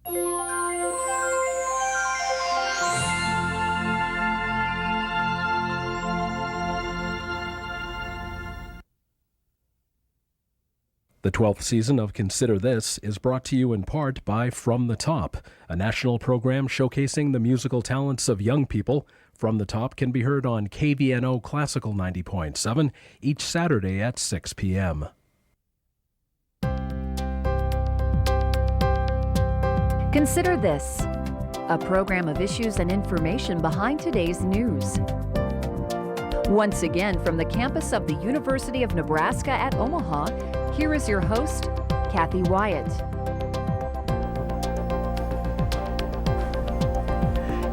The 12th season of Consider This is brought to you in part by From the Top, a national program showcasing the musical talents of young people. From the Top can be heard on KVNO Classical 90.7 each Saturday at 6 p.m. Consider This, a program of issues and information behind today's news. Once again, from the campus of the University of Nebraska at Omaha, here is your host, Kathy Wyatt.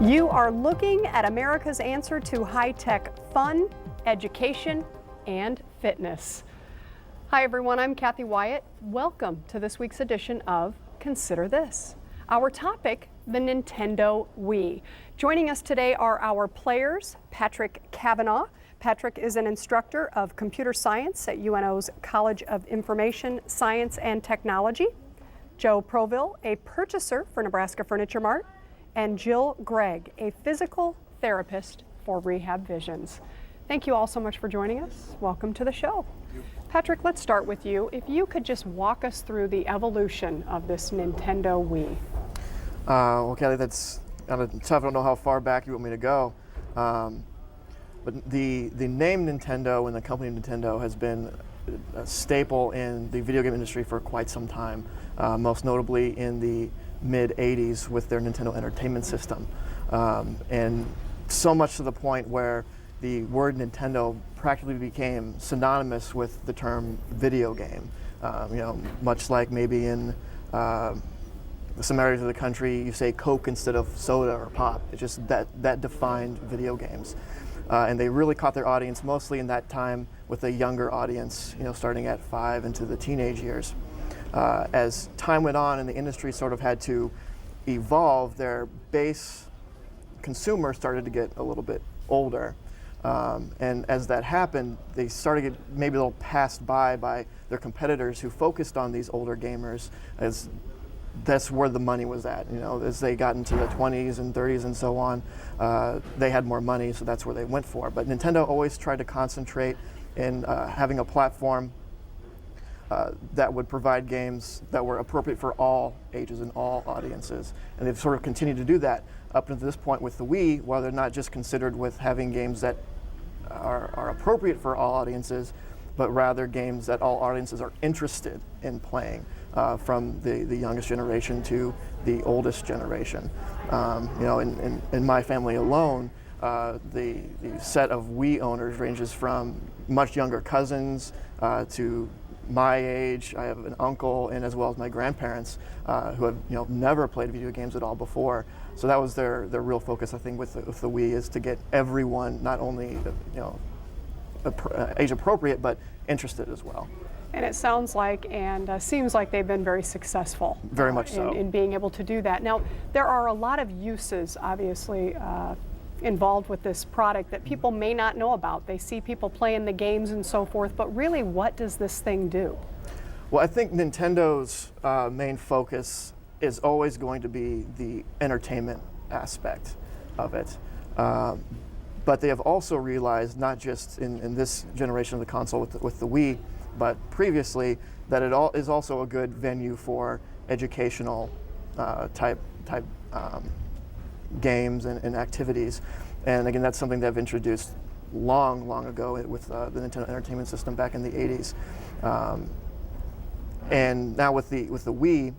You are looking at America's answer to high-tech fun, education, and fitness. Hi everyone, I'm Kathy Wyatt. Welcome to this week's edition of Consider This. Our topic, the Nintendo Wii. Joining us today are our players, Patrick Cavanaugh. Patrick is an instructor of computer science at UNO's College of Information Science and Technology. Joe Proville, a purchaser for Nebraska Furniture Mart. And Jill Gregg, a physical therapist for Rehab Visions. Thank you all so much for joining us. Welcome to the show. Patrick, let's start with you. If you could just walk us through the evolution of this Nintendo Wii. Well, Kelly, that's kind of tough. I don't know how far back you want me to go. But the name Nintendo and the company Nintendo has been a staple in the video game industry for quite some time, most notably in the mid-'80s with their Nintendo Entertainment System. And so much to the point where the word Nintendo practically became synonymous with the term video game. Much like maybe in some areas of the country you say Coke instead of soda or pop. It's just that defined video games. And they really caught their audience mostly in that time with a younger audience, starting at 5 into the teenage years. As time went on and the industry sort of had to evolve, their base consumer started to get a little bit older. And as that happened, they started to get maybe a little passed by their competitors who focused on these older gamers, as that's where the money was at. As they got into the 20s and 30s and so on, they had more money, so that's where they went for. But Nintendo always tried to concentrate in having a platform that would provide games that were appropriate for all ages and all audiences. And they've sort of continued to do that up until this point with the Wii, while they're not just considered with having games that are appropriate for all audiences, but rather games that all audiences are interested in playing, from the youngest generation to the oldest generation. In my family alone, the set of Wii owners ranges from much younger cousins to my age. I have an uncle, and as well as my grandparents who have never played video games at all before. So that was their real focus, I think, with the Wii, is to get everyone not only age appropriate but interested as well. And it sounds like and seems like they've been very successful. Very much so. In being able to do that. Now, there are a lot of uses, obviously, involved with this product that people may not know about. They see people playing the games and so forth, but really, what does this thing do? Well, I think Nintendo's main focus is always going to be the entertainment aspect of it. But they have also realized, not just in this generation of the console with the Wii, but previously, that it is also a good venue for educational type games and activities. And again, that's something they've introduced long ago with the Nintendo Entertainment System back in the 80s. And now with the Wii,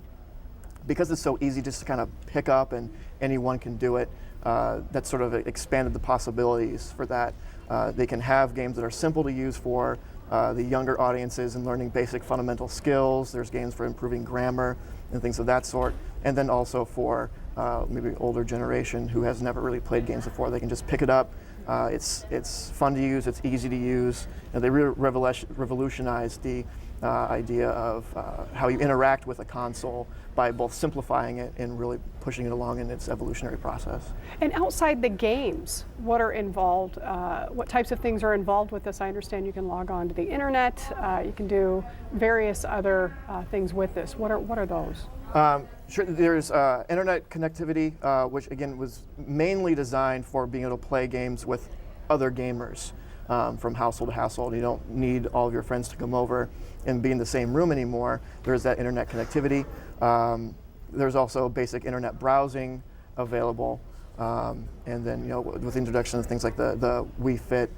because it's so easy just to kind of pick up and anyone can do it, that sort of expanded the possibilities for that. They can have games that are simple to use for the younger audiences and learning basic fundamental skills. There's games for improving grammar and things of that sort. And then also for maybe older generation who has never really played games before. They can just pick it up. It's fun to use. It's easy to use. They really revolutionized the idea of how you interact with a console by both simplifying it and really pushing it along in its evolutionary process. And outside the games, what are involved? What types of things are involved with this? I understand you can log on to the internet. You can do various other things with this. What are those? Sure. There's internet connectivity, which again was mainly designed for being able to play games with other gamers from household to household. You don't need all of your friends to come over and be in the same room anymore. There's that internet connectivity. There's also basic internet browsing available, and then with the introduction of things like the Wii Fit,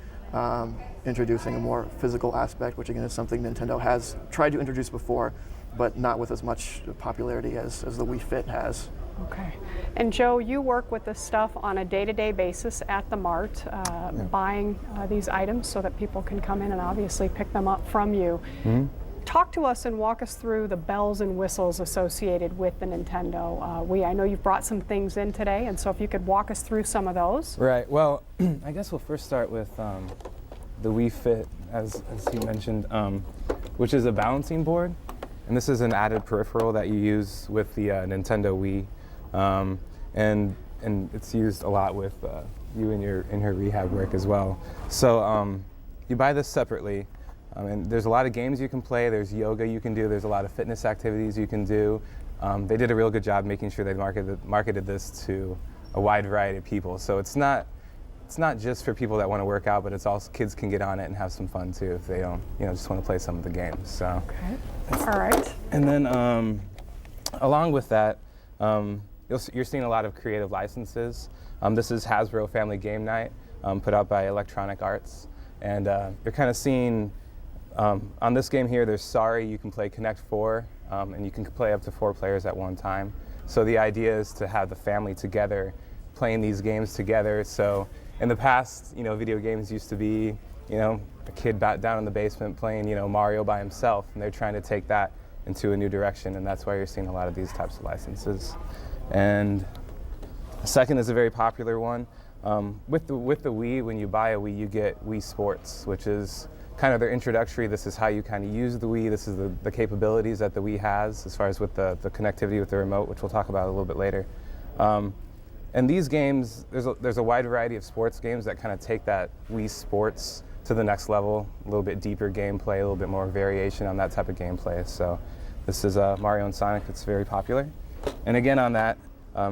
introducing a more physical aspect, which again is something Nintendo has tried to introduce before, but not with as much popularity as the Wii Fit has. Okay. And Joe, you work with this stuff on a day-to-day basis at the Mart, buying these items so that people can come in and obviously pick them up from you. Mm-hmm. Talk to us and walk us through the bells and whistles associated with the Nintendo Wii. I know you've brought some things in today, and so if you could walk us through some of those. Right. Well, I guess we'll first start with the Wii Fit, as he mentioned, which is a balancing board. And this is an added peripheral that you use with the Nintendo Wii. And it's used a lot with you in her rehab work as well. So you buy this separately, and there's a lot of games you can play. There's yoga you can do. There's a lot of fitness activities you can do. They did a real good job making sure they marketed this to a wide variety of people. So it's not just for people that want to work out, but it's also kids can get on it and have some fun too if they don't, just want to play some of the games. So. Okay. All right. And then along with that, you're seeing a lot of creative licenses. This is Hasbro Family Game Night, put out by Electronic Arts. And you're kind of seeing, on this game here, there's Sorry, you can play Connect 4, and you can play up to 4 players at one time. So the idea is to have the family together, playing these games together. So in the past, video games used to be, a kid down in the basement playing, Mario by himself, and they're trying to take that into a new direction, and that's why you're seeing a lot of these types of licenses. And the second is a very popular one. With the Wii, when you buy a Wii, you get Wii Sports, which is kind of their introductory. This is how you kind of use the Wii. This is the capabilities that the Wii has as far as with the connectivity with the remote, which we'll talk about a little bit later. And these games, there's a wide variety of sports games that kind of take that Wii Sports to the next level, a little bit deeper gameplay, a little bit more variation on that type of gameplay. So this is Mario and Sonic. It's very popular. And again on that,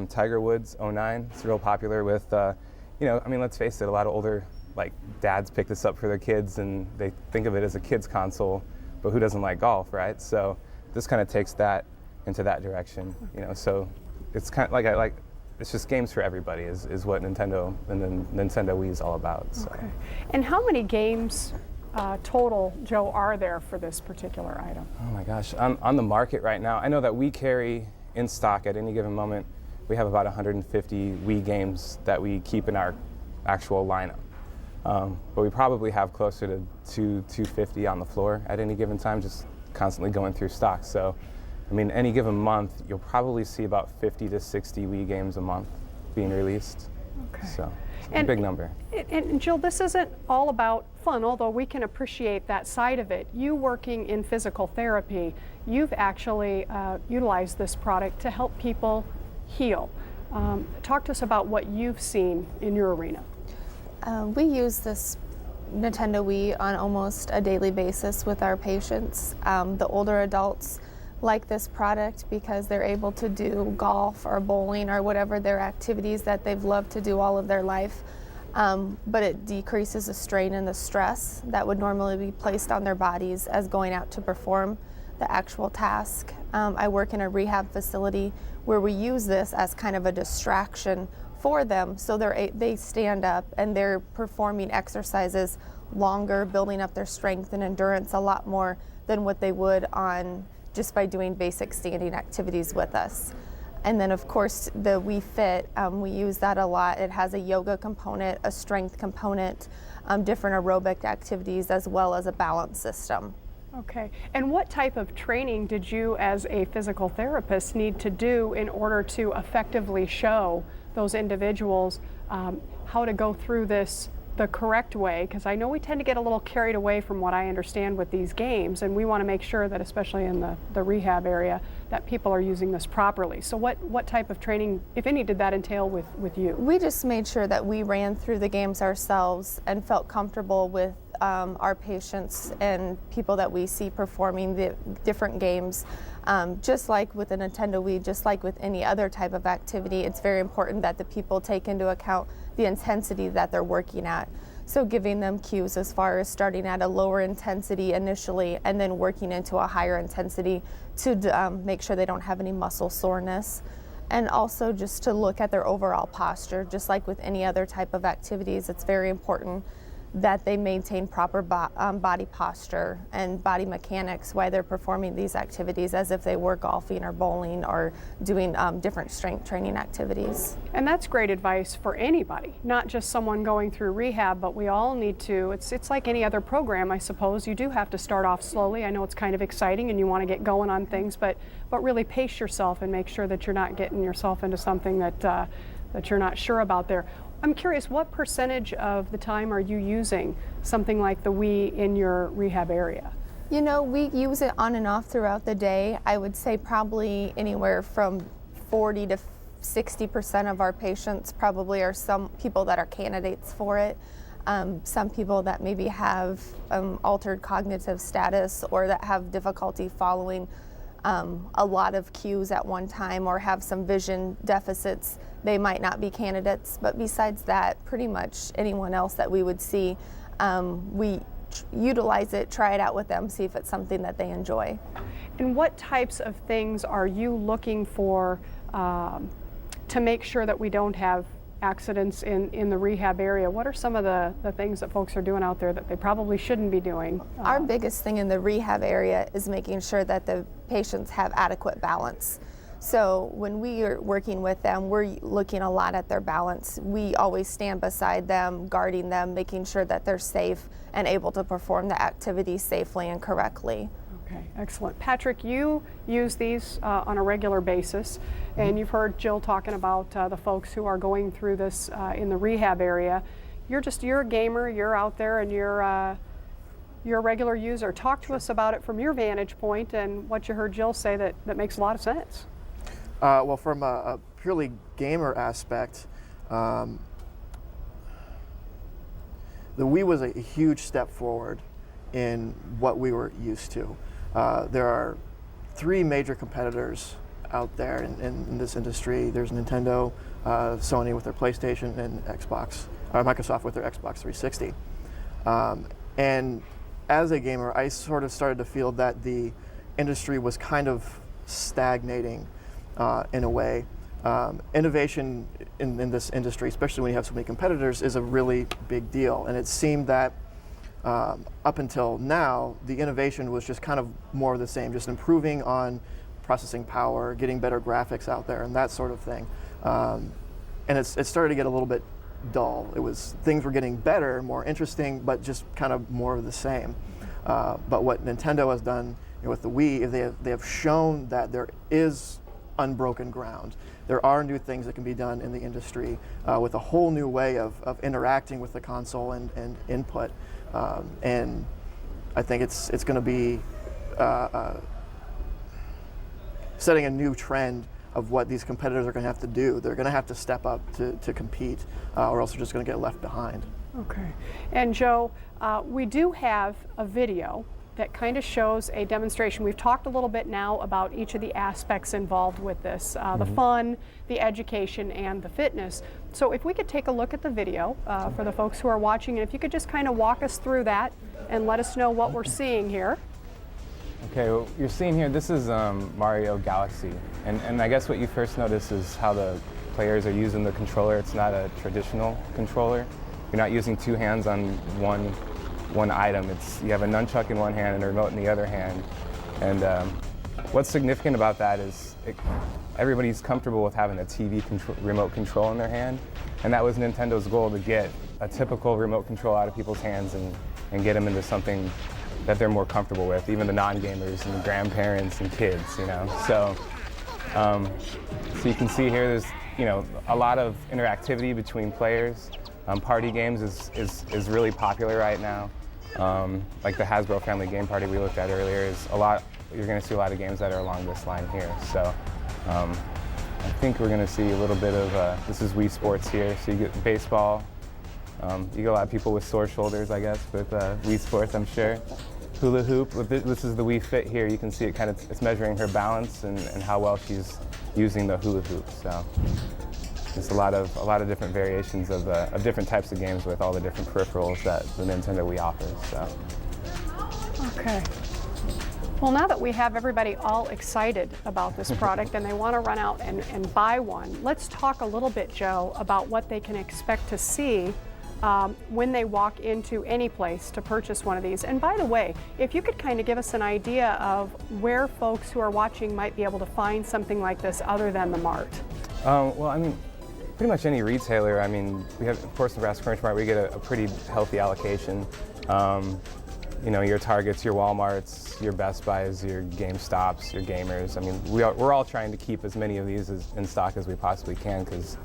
Tiger Woods 09. It's real popular with, let's face it, a lot of older dads pick this up for their kids and they think of it as a kid's console, but who doesn't like golf, right? So this kind of takes that into that direction, so it's kind of it's just games for everybody is what Nintendo and then Nintendo Wii is all about. So. Okay. And how many games total, Joe, are there for this particular item? Oh my gosh, on the market right now, I know that we carry in stock at any given moment, we have about 150 Wii games that we keep in our actual lineup. But we probably have closer to 250 on the floor at any given time, just constantly going through stock. So, any given month, you'll probably see about 50 to 60 Wii games a month being released. Okay. So, it's a big number. And Jill, this isn't all about fun, although we can appreciate that side of it. You working in physical therapy, you've actually utilized this product to help people heal. Talk to us about what you've seen in your arena. We use this Nintendo Wii on almost a daily basis with our patients. The older adults like this product because they're able to do golf or bowling or whatever their activities that they've loved to do all of their life. But it decreases the strain and the stress that would normally be placed on their bodies as going out to perform the actual task. I work in a rehab facility where we use this as kind of a distraction for them, so they stand up and they're performing exercises longer, building up their strength and endurance a lot more than what they would on just by doing basic standing activities with us. And then of course the Wii Fit, we use that a lot. It has a yoga component, a strength component, different aerobic activities, as well as a balance system. Okay, and what type of training did you as a physical therapist need to do in order to effectively show those individuals how to go through this the correct way? Because I know we tend to get a little carried away from what I understand with these games, and we want to make sure that, especially in the rehab area, that people are using this properly. So what type of training, if any, did that entail with you? We just made sure that we ran through the games ourselves and felt comfortable with our patients and people that we see performing the different games. Just like with the Nintendo Wii, just like with any other type of activity, it's very important that the people take into account the intensity that they're working at. So giving them cues as far as starting at a lower intensity initially and then working into a higher intensity to make sure they don't have any muscle soreness. And also just to look at their overall posture. Just like with any other type of activities, it's very important that they maintain proper body posture and body mechanics while they're performing these activities, as if they were golfing or bowling or doing different strength training activities. And that's great advice for anybody, not just someone going through rehab, but we all need to, it's like any other program, I suppose. You do have to start off slowly. I know it's kind of exciting and you want to get going on things, but really pace yourself and make sure that you're not getting yourself into something that you're not sure about there. I'm curious, what percentage of the time are you using something like the Wii in your rehab area? You know, we use it on and off throughout the day. I would say probably anywhere from 40 to 60% of our patients probably are some people that are candidates for it. Some people that maybe have altered cognitive status or that have difficulty following a lot of cues at one time or have some vision deficits, they might not be candidates. But besides that, pretty much anyone else that we would see, we utilize it, try it out with them, see if it's something that they enjoy. And what types of things are you looking for to make sure that we don't have accidents in the rehab area? What are some of the things that folks are doing out there that they probably shouldn't be doing? Our biggest thing in the rehab area is making sure that the patients have adequate balance. So when we are working with them, we're looking a lot at their balance. We always stand beside them, guarding them, making sure that they're safe and able to perform the activity safely and correctly. Okay, excellent. Patrick, you use these on a regular basis, and you've heard Jill talking about the folks who are going through this in the rehab area. You're a gamer, you're out there, and you're a regular user. Talk to us about it from your vantage point and what you heard Jill say that makes a lot of sense. Well, from a purely gamer aspect, the Wii was a huge step forward in what we were used to. There are three major competitors out there in this industry. There's Nintendo, Sony with their PlayStation, and Microsoft with their Xbox 360. And as a gamer, I sort of started to feel that the industry was kind of stagnating in a way. Innovation in this industry, especially when you have so many competitors, is a really big deal. And it seemed that up until now, the innovation was just kind of more of the same, just improving on processing power, getting better graphics out there, and that sort of thing. And it started to get a little bit dull. Things were getting better, more interesting, but just kind of more of the same. But what Nintendo has done with the Wii is they have shown that there is unbroken ground. There are new things that can be done in the industry with a whole new way of interacting with the console and input. And I think it's going to be setting a new trend of what these competitors are going to have to do. They're going to have to step up to compete, or else they're just going to get left behind. Okay. And Joe, we do have a video that kind of shows a demonstration. We've talked a little bit now about each of the aspects involved with this, the fun, the education, and the fitness. So if we could take a look at the video for the folks who are watching, and if you could just kind of walk us through that and let us know what we're seeing here. Okay, well, you're seeing here, this is Mario Galaxy. And I guess what you first notice is how the players are using the controller. It's not a traditional controller. You're not using two hands on one item. You have a nunchuck in one hand and a remote in the other hand. And what's significant about that is everybody's comfortable with having a TV remote control in their hand. And that was Nintendo's goal, to get a typical remote control out of people's hands and get them into something that they're more comfortable with, even the non-gamers and the grandparents and kids, you know. So you can see here there's, a lot of interactivity between players. Party games is really popular right now. Like the Hasbro Family Game Party we looked at earlier is a lot. You're going to see a lot of games that are along this line here. So I think we're going to see a little bit of, this is Wii Sports here. So you get baseball. You get a lot of people with sore shoulders, I guess, with Wii Sports, I'm sure. Hula hoop. This is the Wii Fit here. You can see it it's measuring her balance and how well she's using the hula hoop. So there's a lot of different variations of different types of games with all the different peripherals that the Nintendo Wii offers. So. Okay. Well, now that we have everybody all excited about this product and they want to run out and buy one, let's talk a little bit, Joe, about what they can expect to see when they walk into any place to purchase one of these. And by the way, if you could kind of give us an idea of where folks who are watching might be able to find something like this other than the Mart. Well, I mean, pretty much any retailer. I mean, we have, of course, Nebraska Furniture Mart, we get a pretty healthy allocation. You know, your Targets, your Walmarts, your Best Buys, your GameStops, your Gamers. I mean, we're all trying to keep as many of these in stock as we possibly can because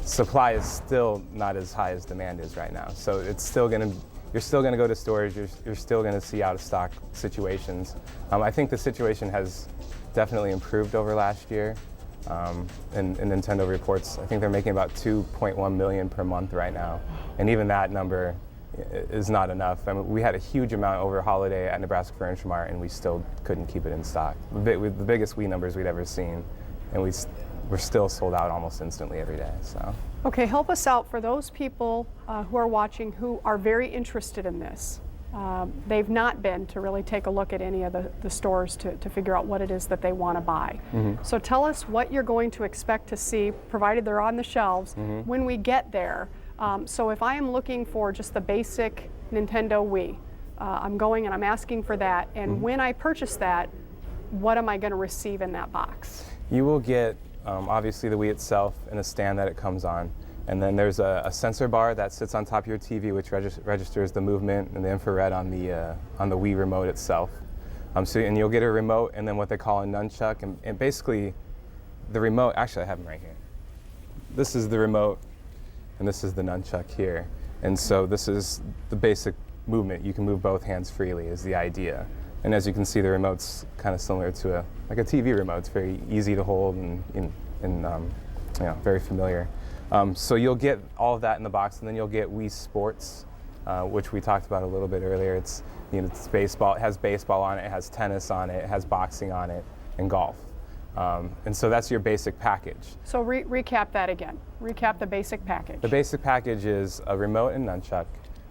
supply is still not as high as demand is right now. So it's still you're still going to go to stores, you're still going to see out of stock situations. I think the situation has definitely improved over last year. In Nintendo reports, I think they're making about 2.1 million per month right now. And even that number is not enough. I mean, we had a huge amount over holiday at Nebraska Furniture Mart and we still couldn't keep it in stock. The biggest Wii numbers we'd ever seen. And we're still sold out almost instantly every day. So. Okay, help us out for those people who are watching who are very interested in this. They've not been to really take a look at any of the stores to figure out what it is that they want to buy. Mm-hmm. So tell us what you're going to expect to see, provided they're on the shelves, mm-hmm. when we get there. So if I am looking for just the basic Nintendo Wii, I'm going and I'm asking for that, and mm-hmm. when I purchase that, what am I going to receive in that box? You will get obviously the Wii itself and a stand that it comes on. And then there's a sensor bar that sits on top of your TV, which registers the movement and the infrared on the Wii remote itself. And you'll get a remote and then what they call a nunchuck. And basically, the remote, actually I have them right here. This is the remote, and this is the nunchuck here. And so this is the basic movement. You can move both hands freely is the idea. And as you can see, the remote's kind of similar to like a TV remote. It's very easy to hold and very familiar. So you'll get all of that in the box, and then you'll get Wii Sports, which we talked about a little bit earlier. It's baseball. It has baseball on it. It has tennis on it. It has boxing on it, and golf. And so that's your basic package. So recap that again. Recap the basic package. The basic package is a remote and nunchuck,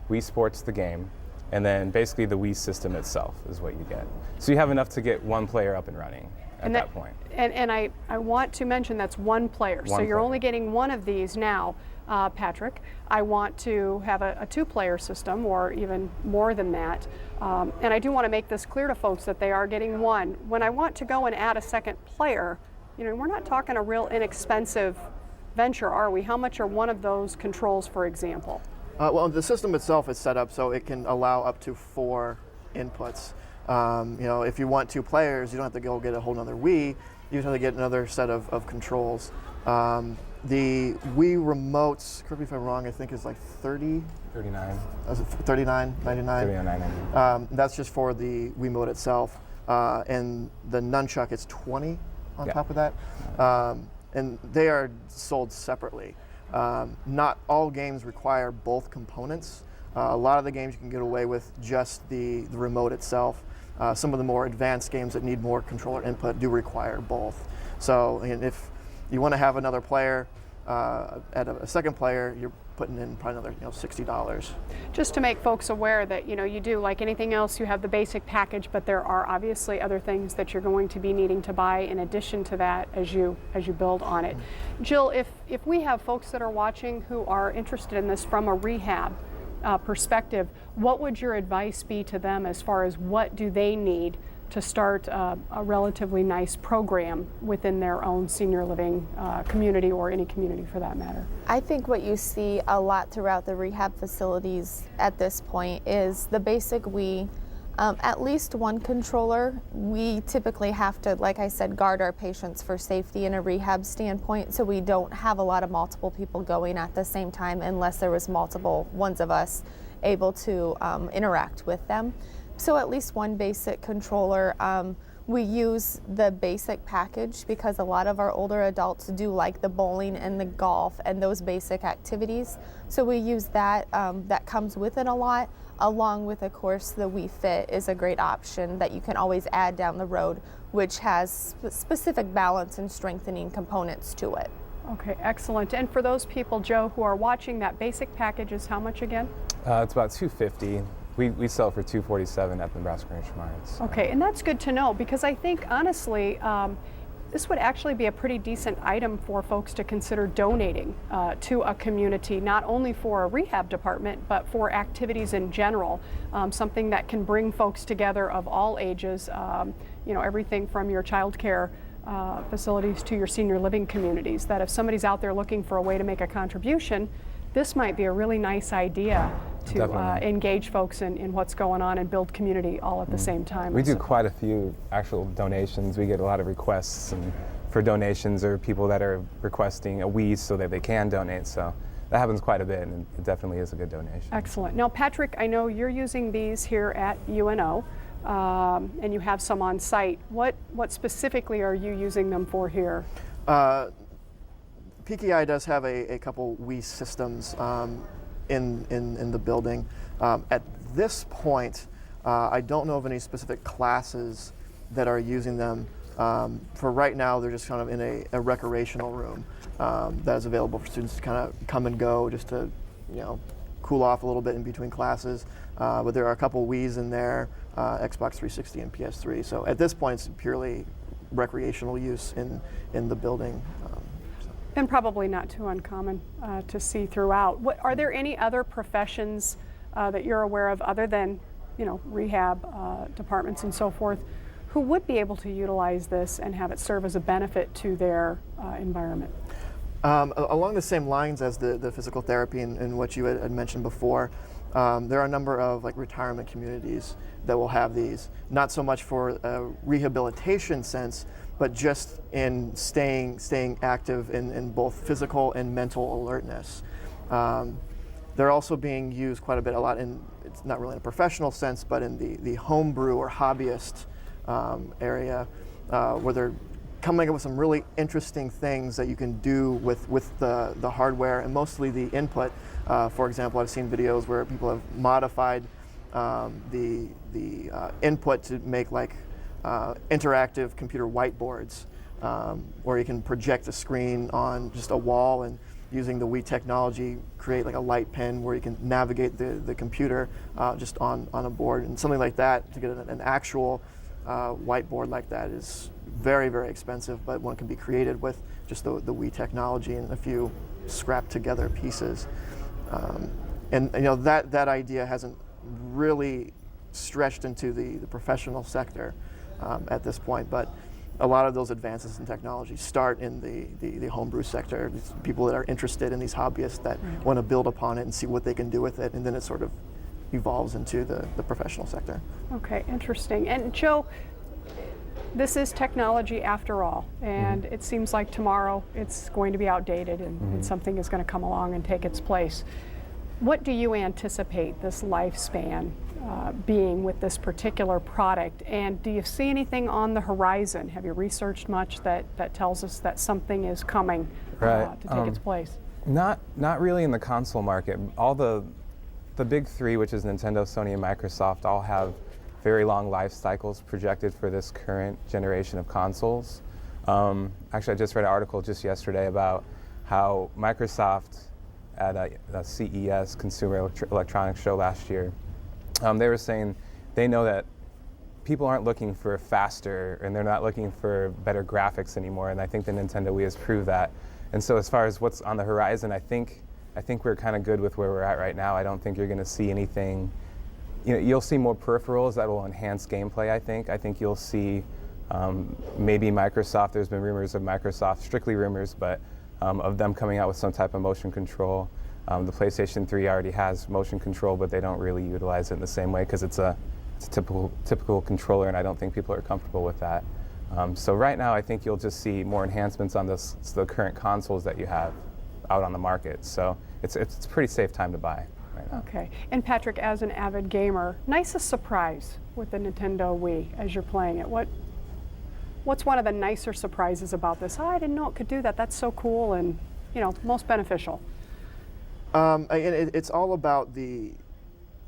Wii Sports the game, and then basically the Wii system itself is what you get. So you have enough to get one player up and running at that point. And I want to mention that's one player. So you're only getting one of these now, Patrick. I want to have a two-player system or even more than that. And I do want to make this clear to folks that they are getting one. When I want to go and add a second player, we're not talking a real inexpensive venture, are we? How much are one of those controls, for example? Well, the system itself is set up so it can allow up to 4 inputs. If you want 2 players, you don't have to go get a whole nother Wii. You just have to get another set of controls. The Wii remotes, correct me if I'm wrong, I think is like $39.99. $39.99. That's just for the Wiimote itself. And the nunchuck is $20 on top of that. And they are sold separately. Not all games require both components. A lot of the games you can get away with just the remote itself. Some of the more advanced games that need more controller input do require both. So if you want to have another player, add a second player, you're putting in probably another $60. Just to make folks aware that you do, like anything else, you have the basic package, but there are obviously other things that you're going to be needing to buy in addition to that as you build on it. Jill, if we have folks that are watching who are interested in this from a rehab perspective, what would your advice be to them as far as what do they need to start a relatively nice program within their own senior living community or any community for that matter? I think what you see a lot throughout the rehab facilities at this point is the basic Wii, At least one controller. We typically have to, like I said, guard our patients for safety in a rehab standpoint, so we don't have a lot of multiple people going at the same time unless there was multiple ones of us able to interact with them. So at least one basic controller. We use the basic package because a lot of our older adults do like the bowling and the golf and those basic activities. So we use that. That comes with it a lot, along with, of course, the Wii Fit is a great option that you can always add down the road, which has specific balance and strengthening components to it. Okay, excellent. And for those people, Joe, who are watching, that basic package is how much again? It's about $250. We sell for $247 at the Nebraska Ranch Mines. Okay, and that's good to know because I think, honestly, this would actually be a pretty decent item for folks to consider donating to a community, not only for a rehab department, but for activities in general, something that can bring folks together of all ages, you know, everything from your child care facilities to your senior living communities, that if somebody's out there looking for a way to make a contribution, this might be a really nice idea to engage folks in what's going on and build community all at the same time. We do quite a few actual donations. We get a lot of requests for donations or people that are requesting a Wii so that they can donate. So that happens quite a bit, and it definitely is a good donation. Excellent. Now, Patrick, I know you're using these here at UNO, and you have some on site. What specifically are you using them for here? PKI does have a couple Wii systems in the building. At this point, I don't know of any specific classes that are using them. For right now, they're just kind of in a recreational room that is available for students to kind of come and go just to, you know, cool off a little bit in between classes. But there are a couple Wiis in there, Xbox 360 and PS3. So at this point, it's purely recreational use in the building. And probably not too uncommon to see throughout. Are there any other professions that you're aware of other than, you know, rehab departments and so forth, who would be able to utilize this and have it serve as a benefit to their environment? Along the same lines as the physical therapy and what you had mentioned before, there are a number of like retirement communities that will have these, not so much for a rehabilitation sense, but just in staying active in both physical and mental alertness. They're also being used quite a lot in, it's not really in a professional sense, but in the homebrew or hobbyist area, where they're coming up with some really interesting things that you can do with the hardware and mostly the input. For example, I've seen videos where people have modified the input to make like interactive computer whiteboards, where you can project a screen on just a wall and using the Wii technology create like a light pen where you can navigate the computer just on a board, and something like that to get an actual whiteboard like that is very, very expensive, but one can be created with just the Wii technology and a few scrapped together pieces. And you know, that idea hasn't really stretched into the professional sector at this point, but a lot of those advances in technology start in the homebrew sector. It's people that are interested in these hobbyists that want to build upon it and see what they can do with it, and then it sort of evolves into the professional sector. Okay, interesting. And Joe, this is technology after all, and it seems like tomorrow it's going to be outdated and something is going to come along and take its place. What do you anticipate this lifespan being with this particular product, and do you see anything on the horizon? Have you researched much that tells us that something is coming to take its place? Not really in the console market. All the big three, which is Nintendo, Sony, and Microsoft, all have very long life cycles projected for this current generation of consoles. Actually, I just read an article just yesterday about how Microsoft at a CES, Consumer Electronics Show last year, they were saying they know that people aren't looking for faster and they're not looking for better graphics anymore, and I think the Nintendo Wii has proved that. And so as far as what's on the horizon, I think we're kind of good with where we're at right now. I don't think you're going to see anything. You know, you'll see more peripherals that will enhance gameplay, I think you'll see maybe Microsoft. There's been rumors of Microsoft, strictly rumors, but of them coming out with some type of motion control. The PlayStation 3 already has motion control, but they don't really utilize it in the same way because it's a It's a typical controller, and I don't think people are comfortable with that. So right now, I think you'll just see more enhancements on the current consoles that you have out on the market. So it's a pretty safe time to buy right now. Okay. And Patrick, as an avid gamer, nicest surprise with the Nintendo Wii as you're playing it? What's one of the nicer surprises about this? Oh, I didn't know it could do that. That's so cool and, most beneficial. It's all about the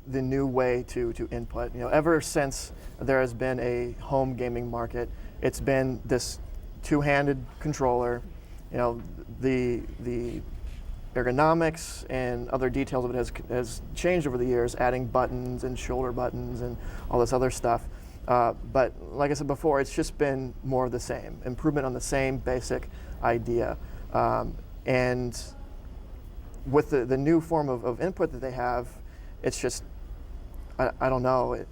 new way to input. Ever since there has been a home gaming market, it's been this two-handed controller. The ergonomics and other details of it has changed over the years, adding buttons and shoulder buttons and all this other stuff. But like I said before, it's just been more of the same, improvement on the same basic idea. And with the new form of input that they have, it's just, I don't know,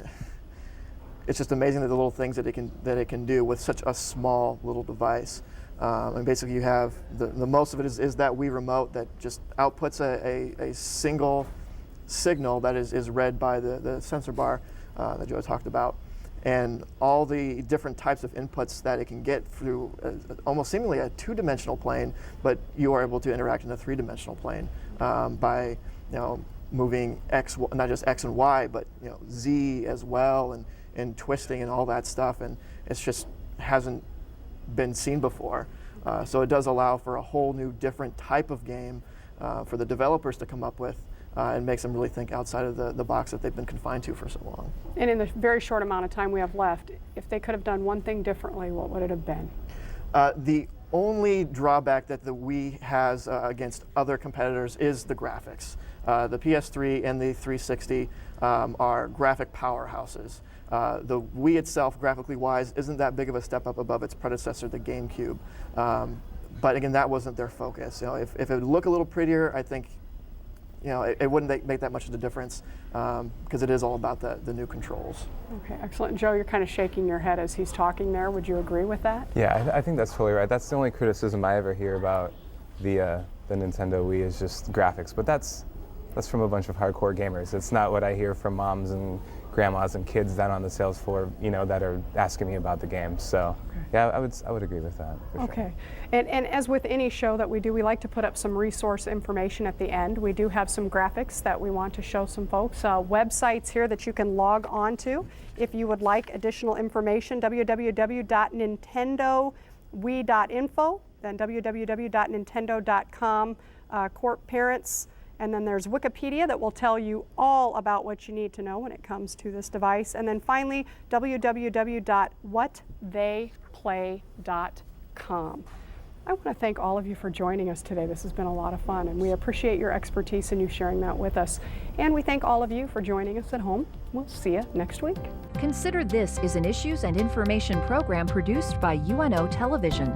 it's just amazing the little things that it can do with such a small little device. And basically you have, the most of it is that Wii remote that just outputs a single signal that is read by the sensor bar that Joe talked about. And all the different types of inputs that it can get through almost seemingly a two-dimensional plane, but you are able to interact in a three-dimensional plane by moving X, not just X and Y, but Z as well, and twisting and all that stuff. And it's just hasn't been seen before. So it does allow for a whole new different type of game for the developers to come up with. And makes them really think outside of the box that they've been confined to for so long. And in the very short amount of time we have left, if they could have done one thing differently, what would it have been? The only drawback that the Wii has against other competitors is the graphics. The PS3 and the 360 are graphic powerhouses. The Wii itself, graphically wise, isn't that big of a step up above its predecessor, the GameCube. But again, that wasn't their focus. If it would look a little prettier, I think it wouldn't make that much of a difference because it is all about the new controls. Okay, excellent. Joe, you're kind of shaking your head as he's talking there. Would you agree with that? Yeah, I think that's totally right. That's the only criticism I ever hear about the Nintendo Wii is just graphics. But that's from a bunch of hardcore gamers. It's not what I hear from moms and grandmas and kids down on the sales floor, that are asking me about the game. So, okay. Yeah, I would agree with that. For okay. Sure. And as with any show that we do, we like to put up some resource information at the end. We do have some graphics that we want to show some folks. Websites here that you can log on to if you would like additional information. www.nintendowii.info, then www.nintendo.com, Court Parents. And then there's Wikipedia that will tell you all about what you need to know when it comes to this device. And then finally, www.whattheyplay.com. I want to thank all of you for joining us today. This has been a lot of fun, and we appreciate your expertise and you sharing that with us. And we thank all of you for joining us at home. We'll see you next week. Consider This is an issues and information program produced by UNO Television.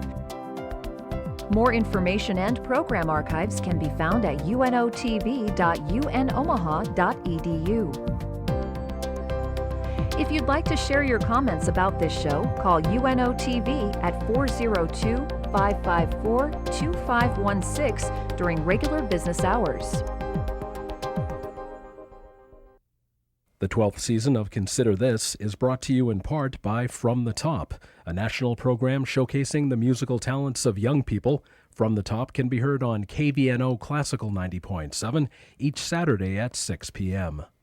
More information and program archives can be found at untv.unomaha.edu. If you'd like to share your comments about this show, call UNO TV at 402-554-2516 during regular business hours. The 12th season of Consider This is brought to you in part by From the Top, a national program showcasing the musical talents of young people. From the Top can be heard on KVNO Classical 90.7 each Saturday at 6 p.m.